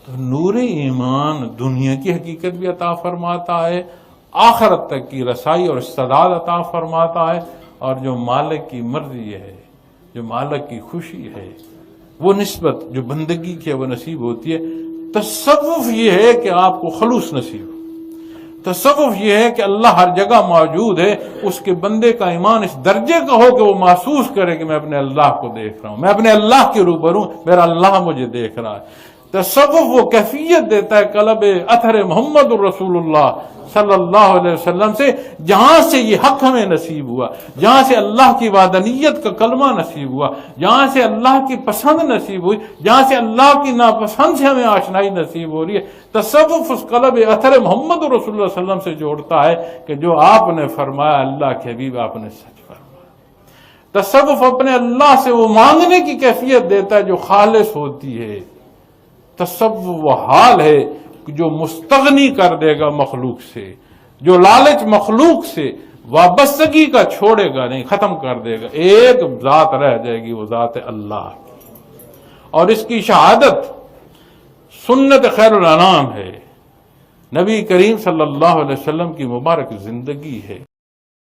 تو نور ایمان دنیا کی حقیقت بھی عطا فرماتا ہے، آخرت تک کی رسائی اور استعداد عطا فرماتا ہے، اور جو مالک کی مرضی ہے، جو مالک کی خوشی ہے، وہ نسبت جو بندگی کی وہ نصیب ہوتی ہے۔ تصوف یہ ہے کہ آپ کو خلوص نصیب ہو، تصوف یہ ہے کہ اللہ ہر جگہ موجود ہے، اس کے بندے کا ایمان اس درجے کا ہو کہ وہ محسوس کرے کہ میں اپنے اللہ کو دیکھ رہا ہوں، میں اپنے اللہ کے روبرو ہوں، میرا اللہ مجھے دیکھ رہا ہے۔ تصوف وہ کیفیت دیتا ہے قلب اثر محمد الرسول اللہ صلی اللہ علیہ وسلم سے، جہاں سے یہ حق ہمیں نصیب ہوا، جہاں سے اللہ کی وحدانیت کا کلمہ نصیب ہوا، جہاں سے اللہ کی پسند نصیب ہوئی، جہاں سے اللہ کی ناپسند سے ہمیں آشنائی نصیب ہو رہی ہے۔ تصوف اس قلب اثر محمد رسول اللہ صلی اللہ علیہ وسلم سے جوڑتا ہے کہ جو آپ نے فرمایا اللہ کے حبیب آپ نے سچ فرمایا۔ تصوف اپنے اللہ سے وہ مانگنے کی کیفیت دیتا ہے جو خالص ہوتی ہے۔ تصوف وہ حال ہے جو مستغنی کر دے گا مخلوق سے، جو لالچ مخلوق سے وابستگی کا چھوڑے گا نہیں، ختم کر دے گا۔ ایک ذات رہ جائے گی، وہ ذات اللہ کی، اور اس کی شہادت سنت خیر الانام ہے، نبی کریم صلی اللہ علیہ وسلم کی مبارک زندگی ہے۔